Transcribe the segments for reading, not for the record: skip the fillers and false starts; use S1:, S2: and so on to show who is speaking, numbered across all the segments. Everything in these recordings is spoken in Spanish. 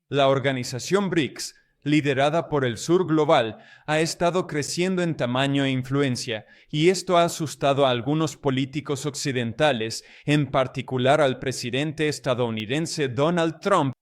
S1: La organización BRICS, liderada por el Sur Global, ha estado creciendo en tamaño e influencia, y esto ha asustado a algunos políticos occidentales, en particular al presidente estadounidense Donald Trump.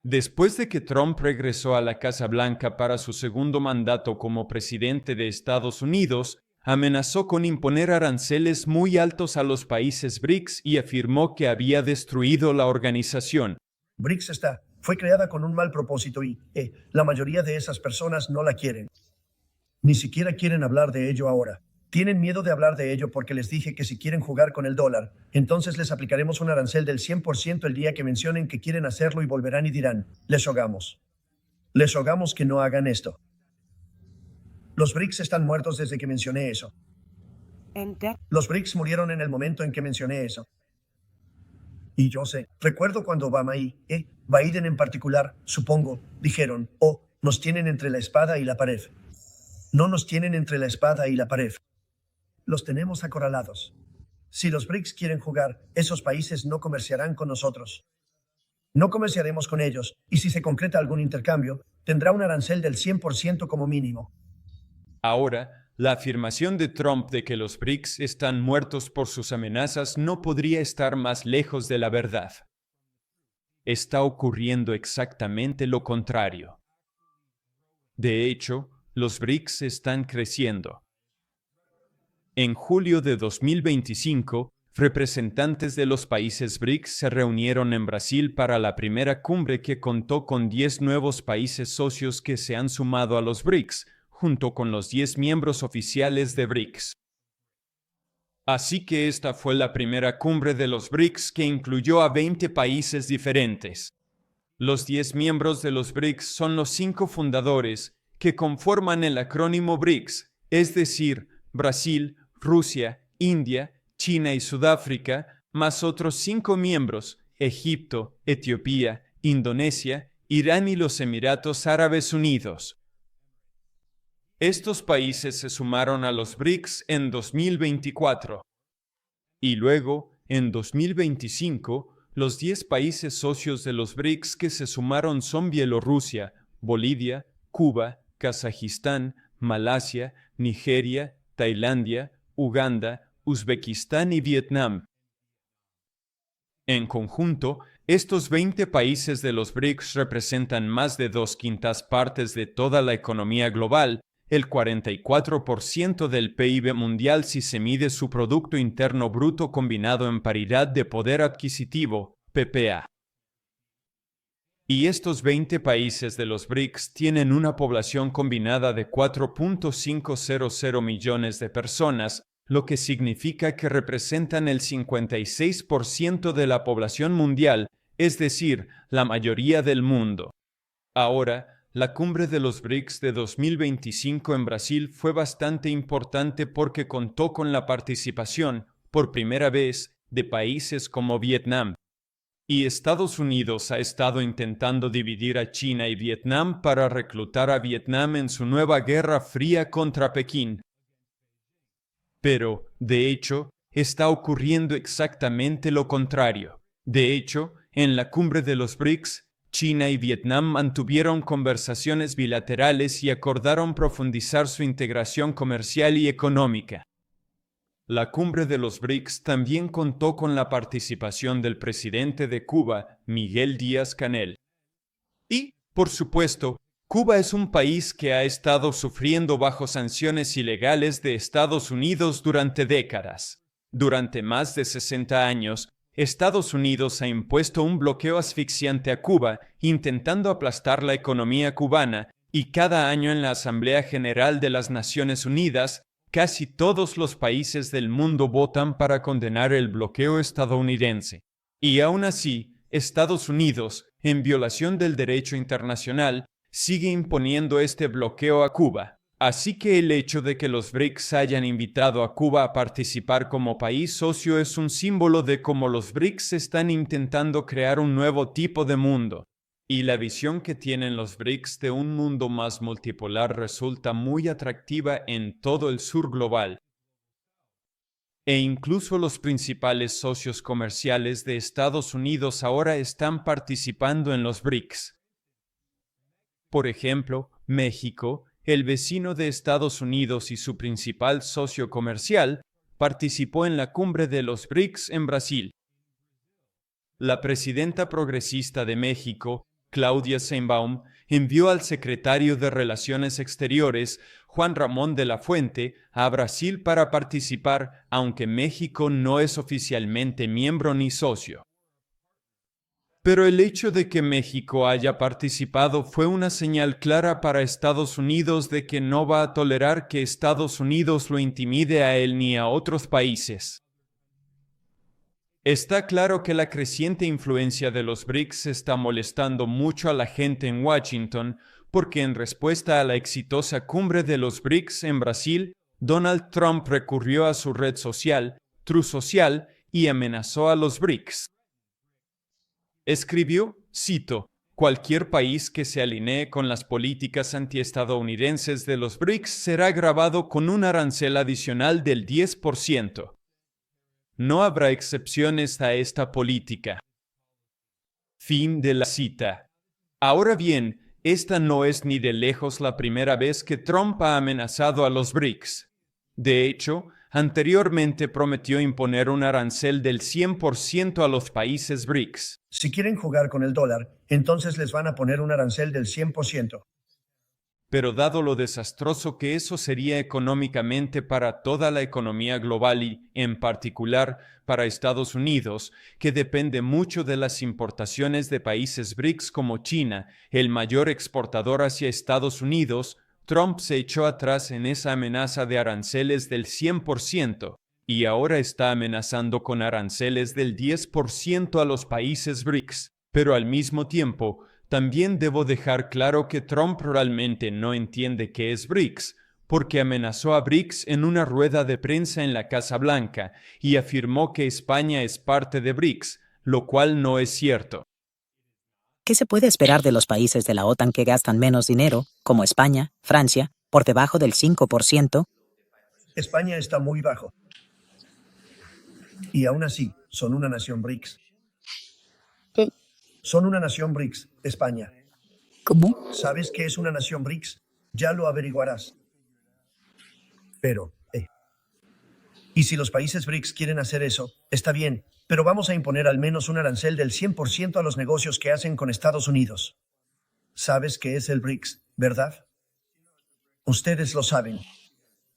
S1: Después de que Trump regresó a la Casa Blanca para su segundo mandato como presidente de Estados Unidos, amenazó con imponer aranceles muy altos a los países BRICS y afirmó que había destruido la organización.
S2: BRICS fue creada con un mal propósito y la mayoría de esas personas no la quieren. Ni siquiera quieren hablar de ello ahora. Tienen miedo de hablar de ello porque les dije que si quieren jugar con el dólar, entonces les aplicaremos un arancel del 100% el día que mencionen que quieren hacerlo y volverán y dirán, les rogamos. Les rogamos que no hagan esto. Los BRICS están muertos desde que mencioné eso. Los BRICS murieron en el momento en que mencioné eso. Y yo sé, recuerdo cuando Obama y Biden en particular, supongo, dijeron, nos tienen entre la espada y la pared. No nos tienen entre la espada y la pared. Los tenemos acorralados. Si los BRICS quieren jugar, esos países no comerciarán con nosotros. No comerciaremos con ellos, y si se concreta algún intercambio, tendrá un arancel del 100% como mínimo.
S1: Ahora, la afirmación de Trump de que los BRICS están muertos por sus amenazas no podría estar más lejos de la verdad. Está ocurriendo exactamente lo contrario. De hecho, los BRICS están creciendo. En julio de 2025, representantes de los países BRICS se reunieron en Brasil para la primera cumbre que contó con 10 nuevos países socios que se han sumado a los BRICS, junto con los 10 miembros oficiales de BRICS. Así que esta fue la primera cumbre de los BRICS que incluyó a 20 países diferentes. Los 10 miembros de los BRICS son los 5 fundadores que conforman el acrónimo BRICS, es decir, Brasil, Rusia, India, China y Sudáfrica, más otros 5 miembros, Egipto, Etiopía, Indonesia, Irán y los Emiratos Árabes Unidos. Estos países se sumaron a los BRICS en 2024. Y luego, en 2025, los 10 países socios de los BRICS que se sumaron son Bielorrusia, Bolivia, Cuba, Kazajistán, Malasia, Nigeria, Tailandia, Uganda, Uzbekistán y Vietnam. En conjunto, estos 20 países de los BRICS representan más de 2/5 partes de toda la economía global, el 44% del PIB mundial si se mide su Producto Interno Bruto combinado en paridad de poder adquisitivo, PPA. Y estos 20 países de los BRICS tienen una población combinada de 4.500 millones de personas, lo que significa que representan el 56% de la población mundial, es decir, la mayoría del mundo. Ahora, la cumbre de los BRICS de 2025 en Brasil fue bastante importante porque contó con la participación, por primera vez, de países como Vietnam. Y Estados Unidos ha estado intentando dividir a China y Vietnam para reclutar a Vietnam en su nueva guerra fría contra Pekín. Pero, de hecho, está ocurriendo exactamente lo contrario. De hecho, en la cumbre de los BRICS, China y Vietnam mantuvieron conversaciones bilaterales y acordaron profundizar su integración comercial y económica. La cumbre de los BRICS también contó con la participación del presidente de Cuba, Miguel Díaz-Canel. Y, por supuesto, Cuba es un país que ha estado sufriendo bajo sanciones ilegales de Estados Unidos durante décadas. Durante más de 60 años, Estados Unidos ha impuesto un bloqueo asfixiante a Cuba, intentando aplastar la economía cubana, y cada año en la Asamblea General de las Naciones Unidas, casi todos los países del mundo votan para condenar el bloqueo estadounidense. Y aún así, Estados Unidos, en violación del derecho internacional, sigue imponiendo este bloqueo a Cuba. Así que el hecho de que los BRICS hayan invitado a Cuba a participar como país socio es un símbolo de cómo los BRICS están intentando crear un nuevo tipo de mundo. Y la visión que tienen los BRICS de un mundo más multipolar resulta muy atractiva en todo el sur global. E incluso los principales socios comerciales de Estados Unidos ahora están participando en los BRICS. Por ejemplo, México, el vecino de Estados Unidos y su principal socio comercial, participó en la cumbre de los BRICS en Brasil. La presidenta progresista de México, Claudia Sheinbaum, envió al secretario de Relaciones Exteriores, Juan Ramón de la Fuente, a Brasil para participar, aunque México no es oficialmente miembro ni socio. Pero el hecho de que México haya participado fue una señal clara para Estados Unidos de que no va a tolerar que Estados Unidos lo intimide a él ni a otros países. Está claro que la creciente influencia de los BRICS está molestando mucho a la gente en Washington, porque en respuesta a la exitosa cumbre de los BRICS en Brasil, Donald Trump recurrió a su red social, Truth Social, y amenazó a los BRICS. Escribió, cito, «Cualquier país que se alinee con las políticas antiestadounidenses de los BRICS será grabado con un arancel adicional del 10%. No habrá excepciones a esta política». Fin de la cita. Ahora bien, esta no es ni de lejos la primera vez que Trump ha amenazado a los BRICS. De hecho, anteriormente prometió imponer un arancel del 100% a los países BRICS.
S2: Si quieren jugar con el dólar, entonces les van a poner un arancel del 100%.
S1: Pero dado lo desastroso que eso sería económicamente para toda la economía global y, en particular, para Estados Unidos, que depende mucho de las importaciones de países BRICS como China, el mayor exportador hacia Estados Unidos, Trump se echó atrás en esa amenaza de aranceles del 100% y ahora está amenazando con aranceles del 10% a los países BRICS. Pero al mismo tiempo, también debo dejar claro que Trump realmente no entiende qué es BRICS, porque amenazó a BRICS en una rueda de prensa en la Casa Blanca y afirmó que España es parte de BRICS, lo cual no es cierto.
S3: ¿Qué se puede esperar de los países de la OTAN que gastan menos dinero, como España, Francia, por debajo del 5%?
S2: España está muy bajo. Y aún así, son una nación BRICS. Son una nación BRICS, España.
S3: ¿Cómo?
S2: ¿Sabes qué es una nación BRICS? Ya lo averiguarás. Pero, y si los países BRICS quieren hacer eso, está bien, pero vamos a imponer al menos un arancel del 100% a los negocios que hacen con Estados Unidos. ¿Sabes qué es el BRICS, verdad? Ustedes lo saben.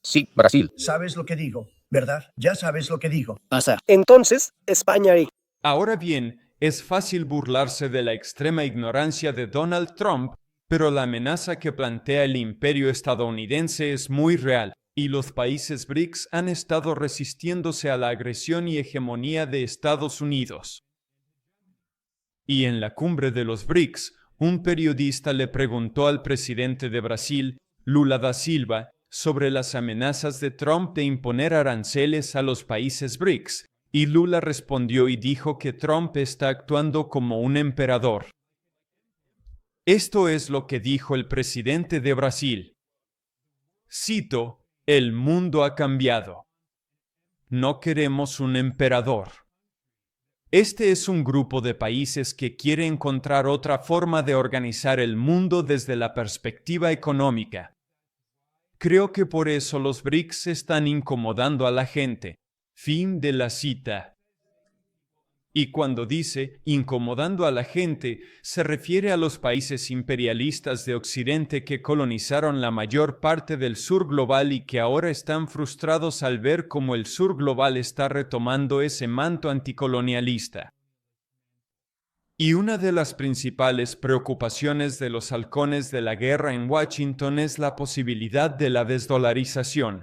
S4: Sí, Brasil.
S2: ¿Sabes lo que digo, verdad? Ya sabes lo que digo.
S3: Pasa.
S4: Entonces, España y...
S1: Ahora bien, es fácil burlarse de la extrema ignorancia de Donald Trump, pero la amenaza que plantea el imperio estadounidense es muy real, y los países BRICS han estado resistiéndose a la agresión y hegemonía de Estados Unidos. Y en la cumbre de los BRICS, un periodista le preguntó al presidente de Brasil, Lula da Silva, sobre las amenazas de Trump de imponer aranceles a los países BRICS, y Lula respondió y dijo que Trump está actuando como un emperador. Esto es lo que dijo el presidente de Brasil. Cito, «El mundo ha cambiado. No queremos un emperador». Este es un grupo de países que quiere encontrar otra forma de organizar el mundo desde la perspectiva económica. Creo que por eso los BRICS están incomodando a la gente. Fin de la cita. Y cuando dice incomodando a la gente, se refiere a los países imperialistas de Occidente que colonizaron la mayor parte del sur global y que ahora están frustrados al ver cómo el sur global está retomando ese manto anticolonialista. Y una de las principales preocupaciones de los halcones de la guerra en Washington es la posibilidad de la desdolarización.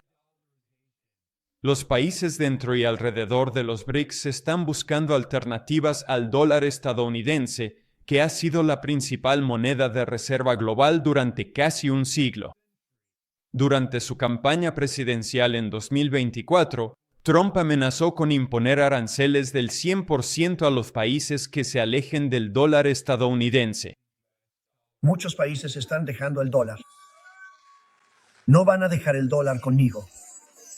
S1: Los países dentro y alrededor de los BRICS están buscando alternativas al dólar estadounidense, que ha sido la principal moneda de reserva global durante casi un siglo. Durante su campaña presidencial en 2024, Trump amenazó con imponer aranceles del 100% a los países que se alejen del dólar estadounidense.
S2: Muchos países están dejando el dólar. No van a dejar el dólar conmigo.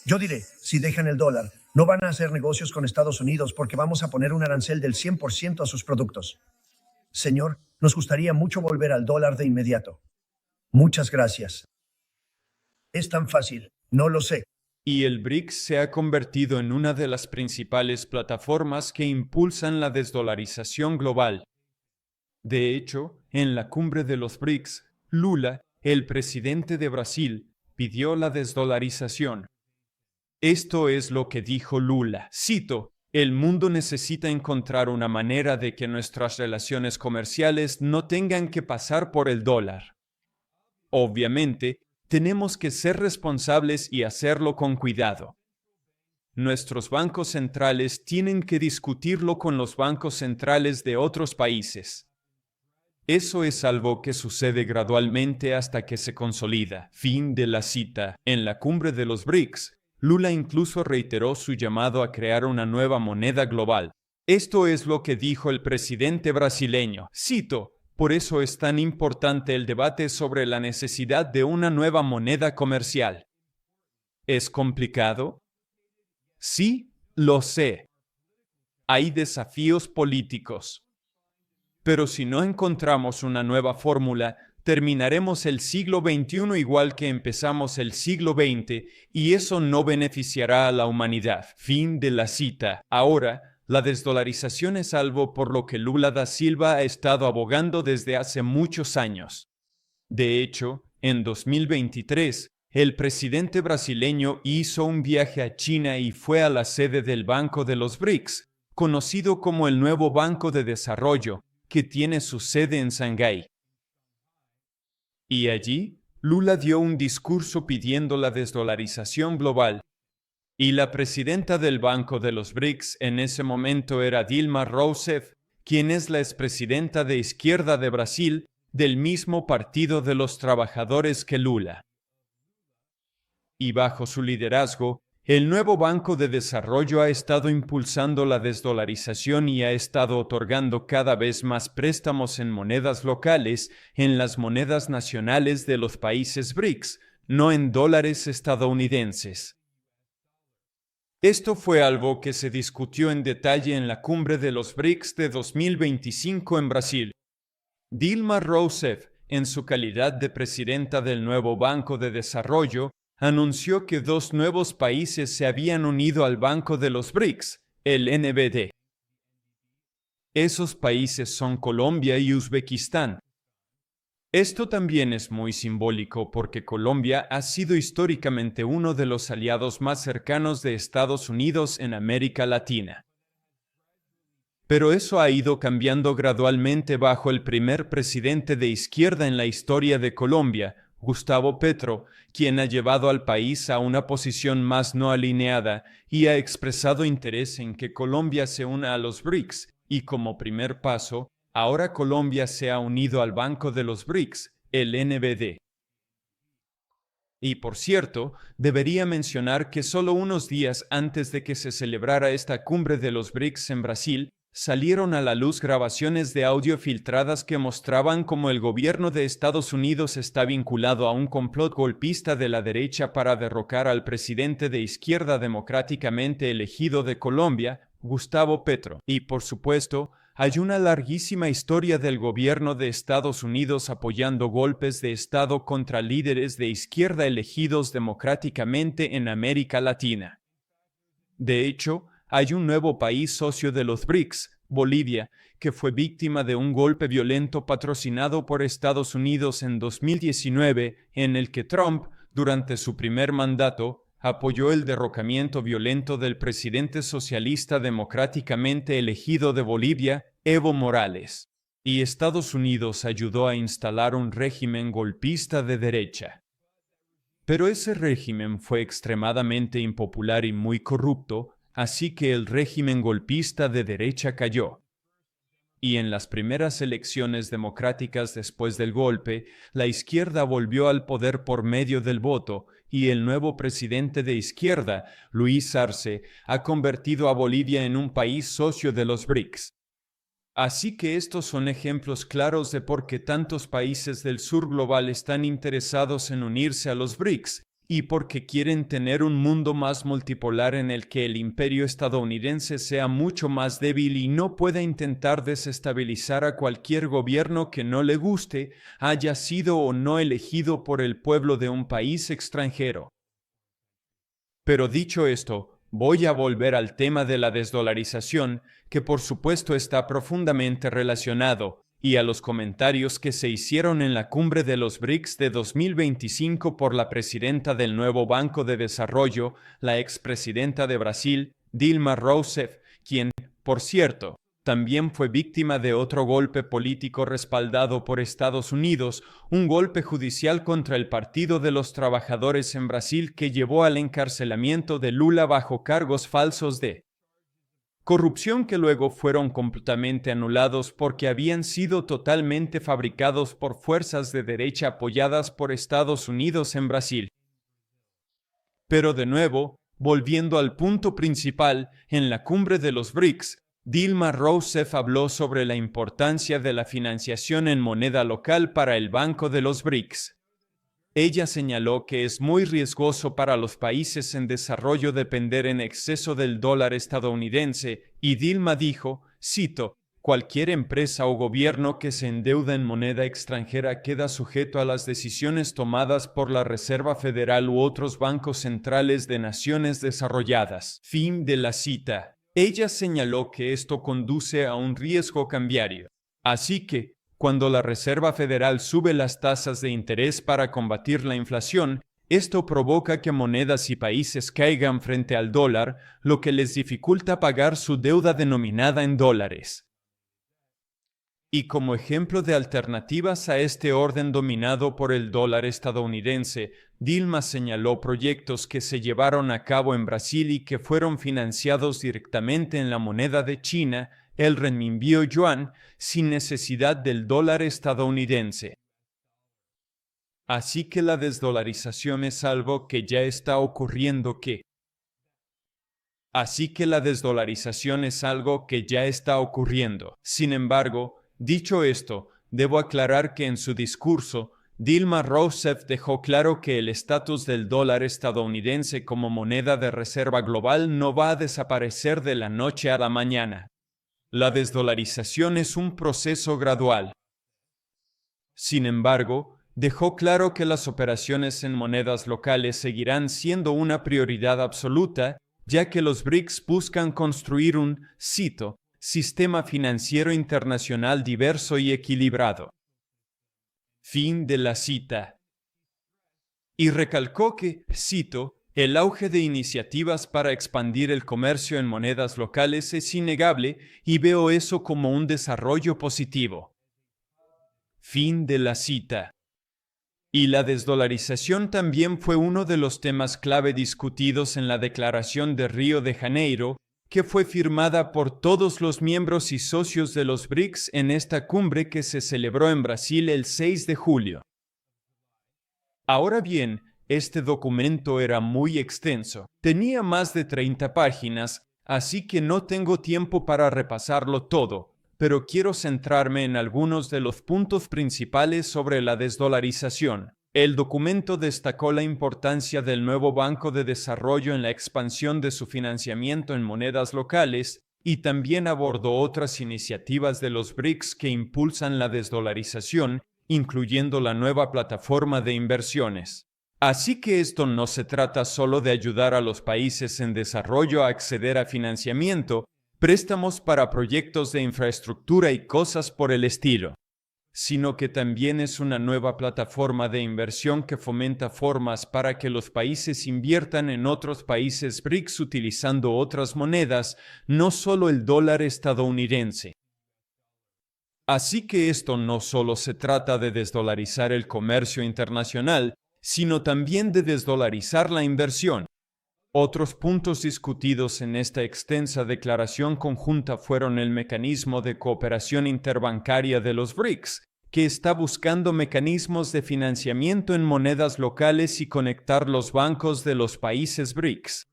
S2: Yo diré, si dejan el dólar, No van a hacer negocios con Estados Unidos porque vamos a poner un arancel del 100% a sus productos. Señor, nos gustaría mucho volver al dólar de inmediato. Muchas gracias. Es tan fácil, no lo sé.
S1: Y el BRICS se ha convertido en una de las principales plataformas que impulsan la desdolarización global. De hecho, en la cumbre de los BRICS, Lula, el presidente de Brasil, pidió la desdolarización. Esto es lo que dijo Lula. Cito: "El mundo necesita encontrar una manera de que nuestras relaciones comerciales no tengan que pasar por el dólar. Obviamente, tenemos que ser responsables y hacerlo con cuidado. Nuestros bancos centrales tienen que discutirlo con los bancos centrales de otros países. Eso es algo que sucede gradualmente hasta que se consolida". Fin de la cita. En la cumbre de los BRICS, Lula incluso reiteró su llamado a crear una nueva moneda global. Esto es lo que dijo el presidente brasileño. Cito: "Por eso es tan importante el debate sobre la necesidad de una nueva moneda comercial". ¿Es complicado? Sí, lo sé. Hay desafíos políticos. Pero si no encontramos una nueva fórmula, terminaremos el siglo XXI igual que empezamos el siglo XX, y eso no beneficiará a la humanidad. Fin de la cita. Ahora, la desdolarización es algo por lo que Lula da Silva ha estado abogando desde hace muchos años. De hecho, en 2023, el presidente brasileño hizo un viaje a China y fue a la sede del Banco de los BRICS, conocido como el Nuevo Banco de Desarrollo, que tiene su sede en Shanghái. Y allí, Lula dio un discurso pidiendo la desdolarización global. Y la presidenta del Banco de los BRICS en ese momento era Dilma Rousseff, quien es la expresidenta de izquierda de Brasil, del mismo Partido de los Trabajadores que Lula. Y bajo su liderazgo, el nuevo Banco de Desarrollo ha estado impulsando la desdolarización y ha estado otorgando cada vez más préstamos en monedas locales, en las monedas nacionales de los países BRICS, no en dólares estadounidenses. Esto fue algo que se discutió en detalle en la cumbre de los BRICS de 2025 en Brasil. Dilma Rousseff, en su calidad de presidenta del nuevo Banco de Desarrollo, anunció que 2 nuevos países se habían unido al Banco de los BRICS, el NBD. Esos países son Colombia y Uzbekistán. Esto también es muy simbólico porque Colombia ha sido históricamente uno de los aliados más cercanos de Estados Unidos en América Latina. Pero eso ha ido cambiando gradualmente bajo el primer presidente de izquierda en la historia de Colombia, Gustavo Petro, quien ha llevado al país a una posición más no alineada y ha expresado interés en que Colombia se una a los BRICS, y como primer paso, ahora Colombia se ha unido al Banco de los BRICS, el NBD. Y por cierto, debería mencionar que solo unos días antes de que se celebrara esta cumbre de los BRICS en Brasil, salieron a la luz grabaciones de audio filtradas que mostraban cómo el gobierno de Estados Unidos está vinculado a un complot golpista de la derecha para derrocar al presidente de izquierda democráticamente elegido de Colombia, Gustavo Petro. Y por supuesto, hay una larguísima historia del gobierno de Estados Unidos apoyando golpes de Estado contra líderes de izquierda elegidos democráticamente en América Latina. De hecho, hay un nuevo país socio de los BRICS, Bolivia, que fue víctima de un golpe violento patrocinado por Estados Unidos en 2019, en el que Trump, durante su primer mandato, apoyó el derrocamiento violento del presidente socialista democráticamente elegido de Bolivia, Evo Morales. Y Estados Unidos ayudó a instalar un régimen golpista de derecha. Pero ese régimen fue extremadamente impopular y muy corrupto, así que el régimen golpista de derecha cayó. Y en las primeras elecciones democráticas después del golpe, la izquierda volvió al poder por medio del voto, y el nuevo presidente de izquierda, Luis Arce, ha convertido a Bolivia en un país socio de los BRICS. Así que estos son ejemplos claros de por qué tantos países del sur global están interesados en unirse a los BRICS, y porque quieren tener un mundo más multipolar en el que el imperio estadounidense sea mucho más débil y no pueda intentar desestabilizar a cualquier gobierno que no le guste, haya sido o no elegido por el pueblo de un país extranjero. Pero dicho esto, voy a volver al tema de la desdolarización, que por supuesto está profundamente relacionado, y a los comentarios que se hicieron en la cumbre de los BRICS de 2025 por la presidenta del nuevo Banco de Desarrollo, la expresidenta de Brasil, Dilma Rousseff, quien, por cierto, también fue víctima de otro golpe político respaldado por Estados Unidos, un golpe judicial contra el Partido de los Trabajadores en Brasil que llevó al encarcelamiento de Lula bajo cargos falsos de corrupción que luego fueron completamente anulados porque habían sido totalmente fabricados por fuerzas de derecha apoyadas por Estados Unidos en Brasil. Pero de nuevo, volviendo al punto principal, en la cumbre de los BRICS, Dilma Rousseff habló sobre la importancia de la financiación en moneda local para el Banco de los BRICS. Ella señaló que es muy riesgoso para los países en desarrollo depender en exceso del dólar estadounidense, y Dilma dijo, cito, cualquier empresa o gobierno que se endeuda en moneda extranjera queda sujeto a las decisiones tomadas por la Reserva Federal u otros bancos centrales de naciones desarrolladas. Fin de la cita. Ella señaló que esto conduce a un riesgo cambiario. Así que, cuando la Reserva Federal sube las tasas de interés para combatir la inflación, esto provoca que monedas y países caigan frente al dólar, lo que les dificulta pagar su deuda denominada en dólares. Y como ejemplo de alternativas a este orden dominado por el dólar estadounidense, Dilma señaló proyectos que se llevaron a cabo en Brasil y que fueron financiados directamente en la moneda de China, el renminbi o yuan, sin necesidad del dólar estadounidense. Así que la desdolarización es algo que ya está ocurriendo Sin embargo, dicho esto, debo aclarar que en su discurso, Dilma Rousseff dejó claro que el estatus del dólar estadounidense como moneda de reserva global no va a desaparecer de la noche a la mañana. La desdolarización es un proceso gradual. Sin embargo, dejó claro que las operaciones en monedas locales seguirán siendo una prioridad absoluta, ya que los BRICS buscan construir un, cito, sistema financiero internacional diverso y equilibrado. Fin de la cita. Y recalcó que, cito, el auge de iniciativas para expandir el comercio en monedas locales es innegable y veo eso como un desarrollo positivo. Fin de la cita. Y la desdolarización también fue uno de los temas clave discutidos en la Declaración de Río de Janeiro, que fue firmada por todos los miembros y socios de los BRICS en esta cumbre que se celebró en Brasil el 6 de julio. Ahora bien, este documento era muy extenso. Tenía más de 30 páginas, así que no tengo tiempo para repasarlo todo, pero quiero centrarme en algunos de los puntos principales sobre la desdolarización. El documento destacó la importancia del nuevo Banco de Desarrollo en la expansión de su financiamiento en monedas locales y también abordó otras iniciativas de los BRICS que impulsan la desdolarización, incluyendo la nueva plataforma de inversiones. Así que esto no se trata solo de ayudar a los países en desarrollo a acceder a financiamiento, préstamos para proyectos de infraestructura y cosas por el estilo, sino que también es una nueva plataforma de inversión que fomenta formas para que los países inviertan en otros países BRICS utilizando otras monedas, no solo el dólar estadounidense. Así que esto no solo se trata de desdolarizar el comercio internacional, sino también de desdolarizar la inversión. Otros puntos discutidos en esta extensa declaración conjunta fueron el mecanismo de cooperación interbancaria de los BRICS, que está buscando mecanismos de financiamiento en monedas locales y conectar los bancos de los países BRICS.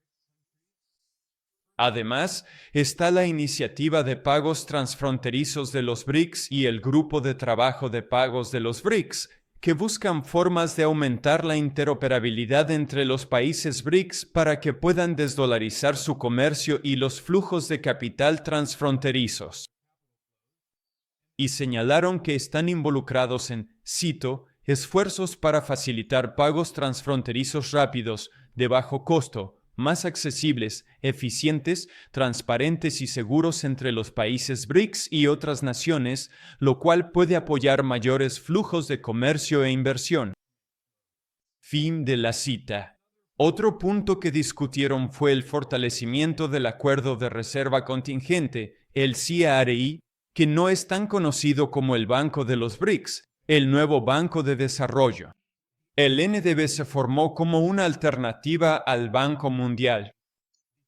S1: Además, está la iniciativa de pagos transfronterizos de los BRICS y el Grupo de Trabajo de Pagos de los BRICS, que buscan formas de aumentar la interoperabilidad entre los países BRICS para que puedan desdolarizar su comercio y los flujos de capital transfronterizos. Y señalaron que están involucrados en, cito, esfuerzos para facilitar pagos transfronterizos rápidos, de bajo costo, más accesibles, eficientes, transparentes y seguros entre los países BRICS y otras naciones, lo cual puede apoyar mayores flujos de comercio e inversión. Fin de la cita. Otro punto que discutieron fue el fortalecimiento del Acuerdo de Reserva Contingente, el CRI, que no es tan conocido como el Banco de los BRICS, el nuevo Banco de Desarrollo. El NDB se formó como una alternativa al Banco Mundial.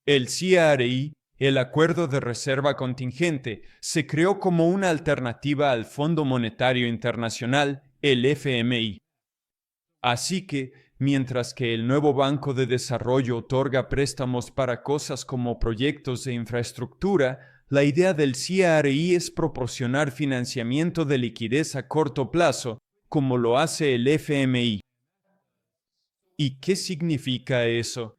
S1: El CRI, el Acuerdo de Reserva Contingente, se creó como una alternativa al Fondo Monetario Internacional, el FMI. Así que, mientras que el nuevo Banco de Desarrollo otorga préstamos para cosas como proyectos de infraestructura, la idea del CRI es proporcionar financiamiento de liquidez a corto plazo, como lo hace el FMI. ¿Y qué significa eso?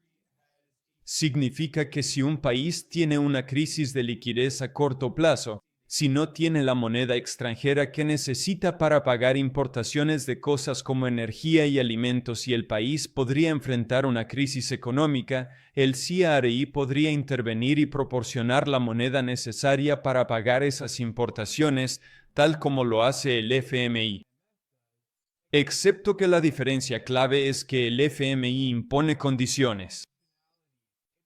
S1: Significa que si un país tiene una crisis de liquidez a corto plazo, si no tiene la moneda extranjera que necesita para pagar importaciones de cosas como energía y alimentos y el país podría enfrentar una crisis económica, el CRI podría intervenir y proporcionar la moneda necesaria para pagar esas importaciones, tal como lo hace el FMI. Excepto que la diferencia clave es que el FMI impone condiciones.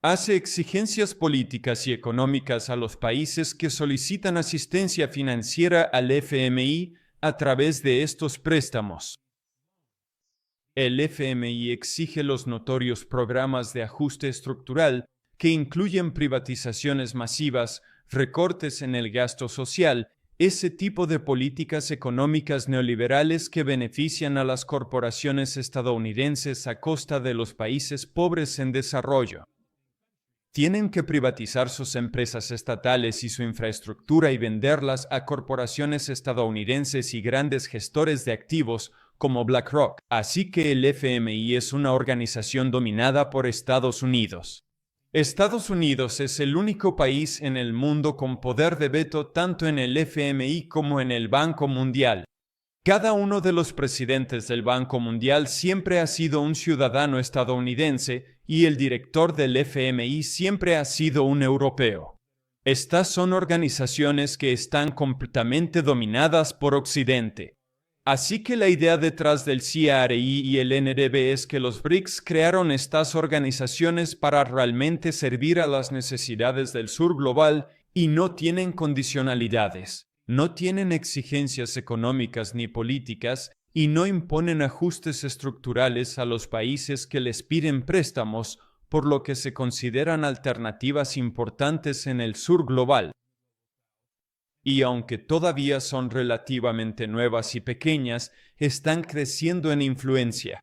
S1: Hace exigencias políticas y económicas a los países que solicitan asistencia financiera al FMI a través de estos préstamos. El FMI exige los notorios programas de ajuste estructural que incluyen privatizaciones masivas, recortes en el gasto social, ese tipo de políticas económicas neoliberales que benefician a las corporaciones estadounidenses a costa de los países pobres en desarrollo. Tienen que privatizar sus empresas estatales y su infraestructura y venderlas a corporaciones estadounidenses y grandes gestores de activos como BlackRock. Así que el FMI es una organización dominada por Estados Unidos. Estados Unidos es el único país en el mundo con poder de veto tanto en el FMI como en el Banco Mundial. Cada uno de los presidentes del Banco Mundial siempre ha sido un ciudadano estadounidense y el director del FMI siempre ha sido un europeo. Estas son organizaciones que están completamente dominadas por Occidente. Así que la idea detrás del CRI y el NDB es que los BRICS crearon estas organizaciones para realmente servir a las necesidades del sur global y no tienen condicionalidades, no tienen exigencias económicas ni políticas y no imponen ajustes estructurales a los países que les piden préstamos, por lo que se consideran alternativas importantes en el sur global. Y aunque todavía son relativamente nuevas y pequeñas, están creciendo en influencia.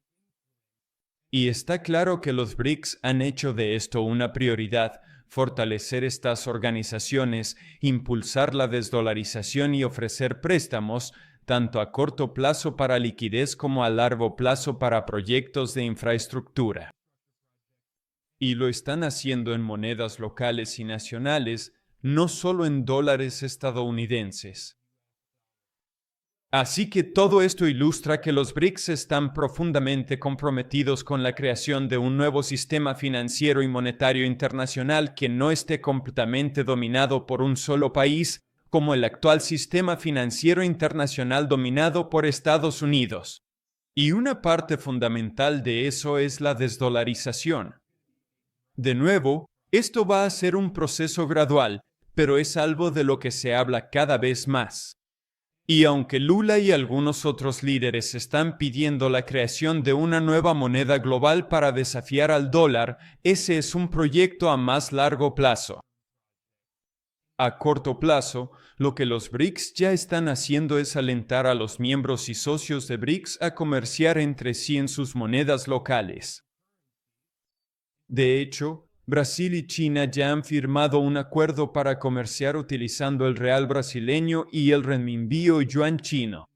S1: Y está claro que los BRICS han hecho de esto una prioridad, fortalecer estas organizaciones, impulsar la desdolarización y ofrecer préstamos, tanto a corto plazo para liquidez como a largo plazo para proyectos de infraestructura. Y lo están haciendo en monedas locales y nacionales, no solo en dólares estadounidenses. Así que todo esto ilustra que los BRICS están profundamente comprometidos con la creación de un nuevo sistema financiero y monetario internacional que no esté completamente dominado por un solo país, como el actual sistema financiero internacional dominado por Estados Unidos. Y una parte fundamental de eso es la desdolarización. De nuevo, esto va a ser un proceso gradual, pero es algo de lo que se habla cada vez más. Y aunque Lula y algunos otros líderes están pidiendo la creación de una nueva moneda global para desafiar al dólar, ese es un proyecto a más largo plazo. A corto plazo, lo que los BRICS ya están haciendo es alentar a los miembros y socios de BRICS a comerciar entre sí en sus monedas locales. De hecho, Brasil y China ya han firmado un acuerdo para comerciar utilizando el real brasileño y el renminbi o yuan chino.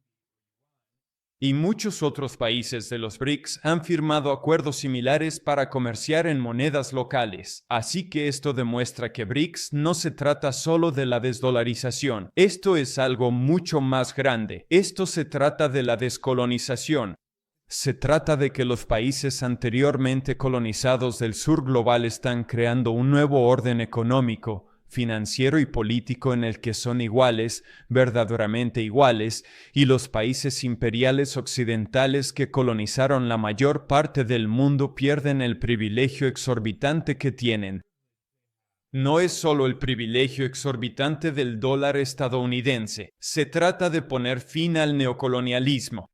S1: Y muchos otros países de los BRICS han firmado acuerdos similares para comerciar en monedas locales. Así que esto demuestra que BRICS no se trata solo de la desdolarización. Esto es algo mucho más grande. Esto se trata de la descolonización. Se trata de que los países anteriormente colonizados del sur global están creando un nuevo orden económico, financiero y político en el que son iguales, verdaderamente iguales, y los países imperiales occidentales que colonizaron la mayor parte del mundo pierden el privilegio exorbitante que tienen. No es solo el privilegio exorbitante del dólar estadounidense, se trata de poner fin al neocolonialismo.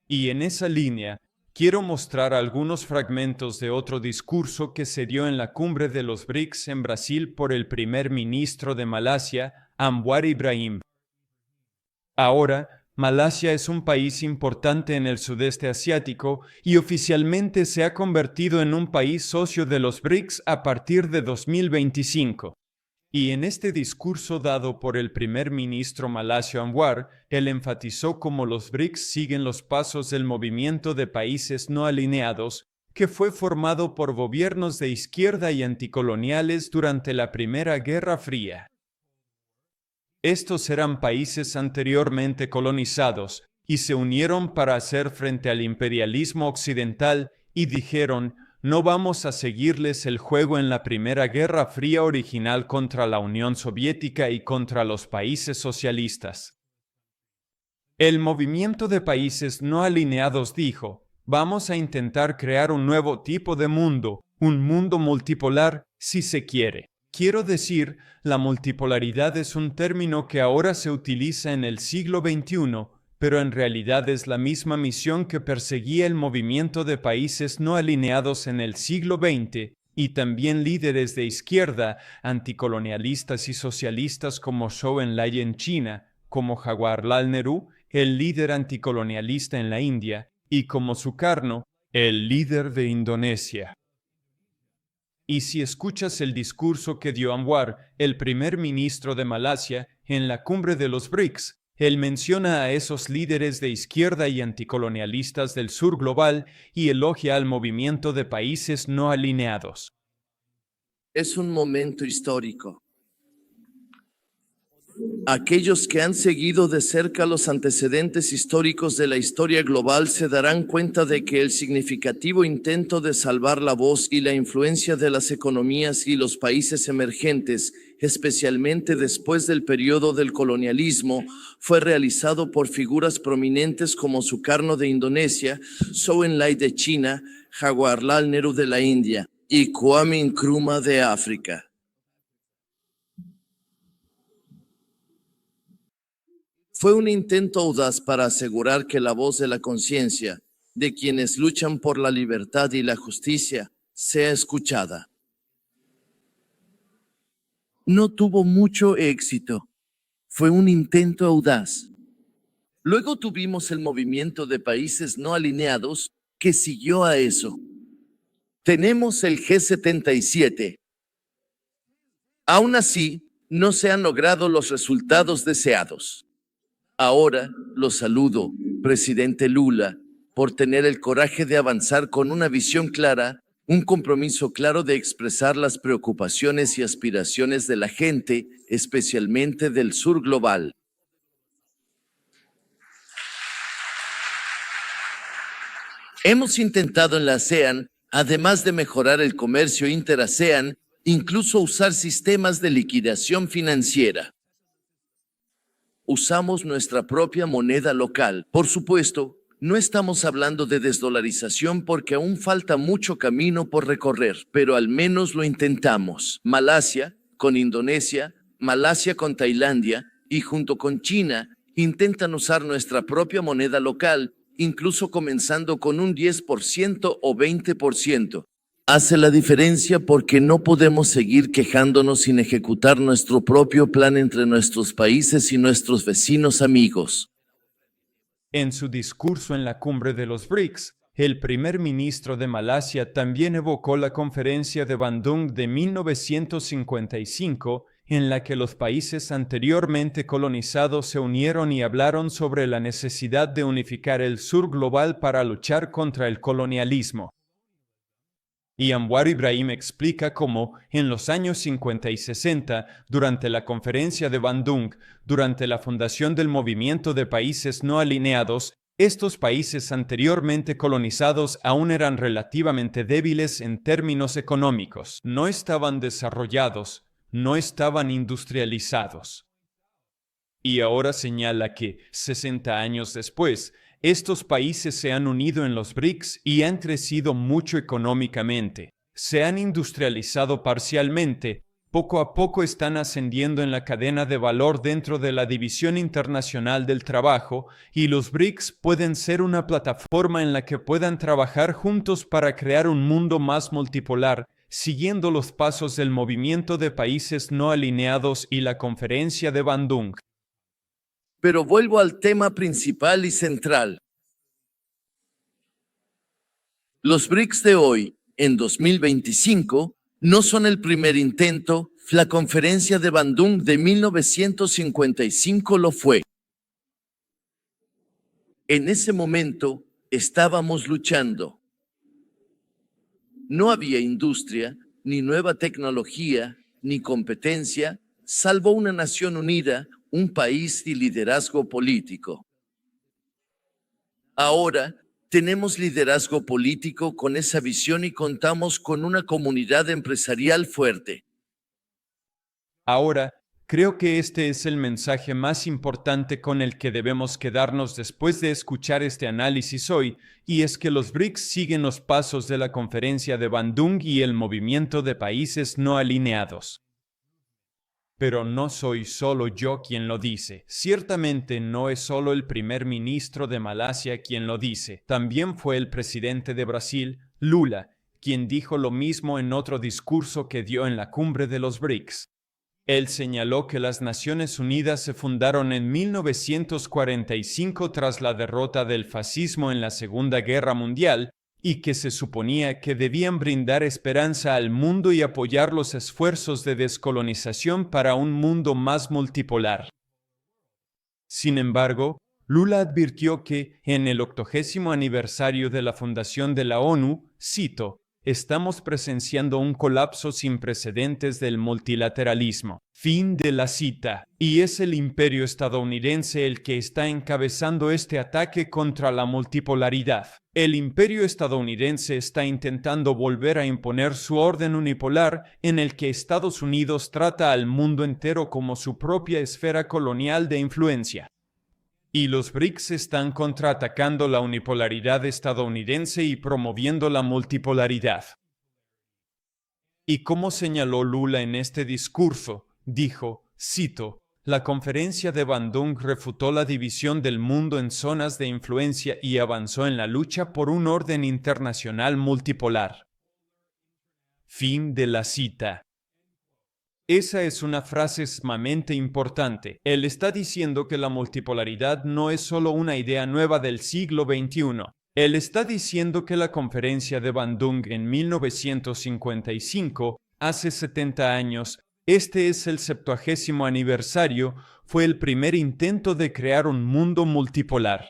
S1: Y en esa línea, quiero mostrar algunos fragmentos de otro discurso que se dio en la cumbre de los BRICS en Brasil por el primer ministro de Malasia, Anwar Ibrahim. Ahora, Malasia es un país importante en el sudeste asiático y oficialmente se ha convertido en un país socio de los BRICS a partir de 2025. Y en este discurso dado por el primer ministro malasio Anwar, él enfatizó cómo los BRICS siguen los pasos del movimiento de países no alineados, que fue formado por gobiernos de izquierda y anticoloniales durante la Primera Guerra Fría. Estos eran países anteriormente colonizados y se unieron para hacer frente al imperialismo occidental y dijeron: no vamos a seguirles el juego en la Primera Guerra Fría original contra la Unión Soviética y contra los países socialistas. El movimiento de países no alineados dijo: vamos a intentar crear un nuevo tipo de mundo, un mundo multipolar, si se quiere. Quiero decir, la multipolaridad es un término que ahora se utiliza en el siglo XXI, pero en realidad es la misma misión que perseguía el movimiento de países no alineados en el siglo XX, y también líderes de izquierda, anticolonialistas y socialistas como Zhou Enlai en China, como Jawaharlal Nehru, el líder anticolonialista en la India, y como Sukarno, el líder de Indonesia. Y si escuchas el discurso que dio Anwar, el primer ministro de Malasia, en la cumbre de los BRICS, él menciona a esos líderes de izquierda y anticolonialistas del sur global y elogia al movimiento de países no alineados.
S5: Es un momento histórico. Aquellos que han seguido de cerca los antecedentes históricos de la historia global se darán cuenta de que el significativo intento de salvar la voz y la influencia de las economías y los países emergentes, especialmente después del periodo del colonialismo, fue realizado por figuras prominentes como Sukarno de Indonesia, Zhou Enlai de China, Jawaharlal Nehru de la India y Kwame Nkrumah de África. Fue un intento audaz para asegurar que la voz de la conciencia, de quienes luchan por la libertad y la justicia, sea escuchada. No tuvo mucho éxito. Fue un intento audaz. Luego tuvimos el movimiento de países no alineados que siguió a eso. Tenemos el G77. Aún así, no se han logrado los resultados deseados. Ahora lo saludo, presidente Lula, por tener el coraje de avanzar con una visión clara, un compromiso claro de expresar las preocupaciones y aspiraciones de la gente, especialmente del sur global. Hemos intentado en la ASEAN, además de mejorar el comercio inter-ASEAN, incluso usar sistemas de liquidación financiera. Usamos nuestra propia moneda local. Por supuesto, no estamos hablando de desdolarización porque aún falta mucho camino por recorrer, pero al menos lo intentamos. Malasia con Indonesia, Malasia con Tailandia y junto con China intentan usar nuestra propia moneda local, incluso comenzando con un 10% o 20%. Hace la diferencia porque no podemos seguir quejándonos sin ejecutar nuestro propio plan entre nuestros países y nuestros vecinos amigos.
S1: En su discurso en la cumbre de los BRICS, el primer ministro de Malasia también evocó la conferencia de Bandung de 1955 en la que los países anteriormente colonizados se unieron y hablaron sobre la necesidad de unificar el sur global para luchar contra el colonialismo. Y Anwar Ibrahim explica cómo, en los años 50 y 60, durante la conferencia de Bandung, durante la fundación del movimiento de países no alineados, estos países anteriormente colonizados aún eran relativamente débiles en términos económicos, no estaban desarrollados, no estaban industrializados. Y ahora señala que, 60 años después, estos países se han unido en los BRICS y han crecido mucho económicamente. Se han industrializado parcialmente, poco a poco están ascendiendo en la cadena de valor dentro de la División Internacional del Trabajo y los BRICS pueden ser una plataforma en la que puedan trabajar juntos para crear un mundo más multipolar, siguiendo los pasos del movimiento de países no alineados y la conferencia de Bandung.
S5: Pero vuelvo al tema principal y central. Los BRICS de hoy, en 2025, no son el primer intento, la conferencia de Bandung de 1955 lo fue. En ese momento, estábamos luchando. No había industria, ni nueva tecnología, ni competencia, salvo una nación unida, un país y liderazgo político. Ahora tenemos liderazgo político con esa visión y contamos con una comunidad empresarial fuerte.
S1: Ahora, creo que este es el mensaje más importante con el que debemos quedarnos después de escuchar este análisis hoy, y es que los BRICS siguen los pasos de la conferencia de Bandung y el movimiento de países no alineados. Pero no soy solo yo quien lo dice. Ciertamente no es solo el primer ministro de Malasia quien lo dice. También fue el presidente de Brasil, Lula, quien dijo lo mismo en otro discurso que dio en la cumbre de los BRICS. Él señaló que las Naciones Unidas se fundaron en 1945 tras la derrota del fascismo en la Segunda Guerra Mundial, y que se suponía que debían brindar esperanza al mundo y apoyar los esfuerzos de descolonización para un mundo más multipolar. Sin embargo, Lula advirtió que, en el 80º aniversario de la fundación de la ONU, cito, estamos presenciando un colapso sin precedentes del multilateralismo. Fin de la cita. Y es el imperio estadounidense el que está encabezando este ataque contra la multipolaridad. El imperio estadounidense está intentando volver a imponer su orden unipolar en el que Estados Unidos trata al mundo entero como su propia esfera colonial de influencia. Y los BRICS están contraatacando la unipolaridad estadounidense y promoviendo la multipolaridad. Y como señaló Lula en este discurso, dijo, cito, la conferencia de Bandung refutó la división del mundo en zonas de influencia y avanzó en la lucha por un orden internacional multipolar. Fin de la cita. Esa es una frase sumamente importante. Él está diciendo que la multipolaridad no es solo una idea nueva del siglo XXI. Él está diciendo que la conferencia de Bandung en 1955, hace 70 años, este es el 70º aniversario, fue el primer intento de crear un mundo multipolar.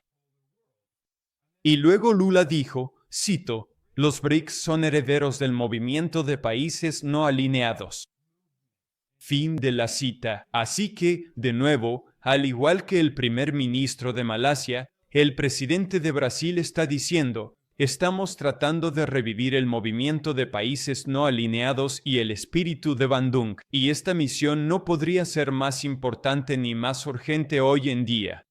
S1: Y luego Lula dijo, cito, los BRICS son herederos del movimiento de países no alineados. Fin de la cita. Así que, de nuevo, al igual que el primer ministro de Malasia, el presidente de Brasil está diciendo, estamos tratando de revivir el movimiento de países no alineados y el espíritu de Bandung, y esta misión no podría ser más importante ni más urgente hoy en día.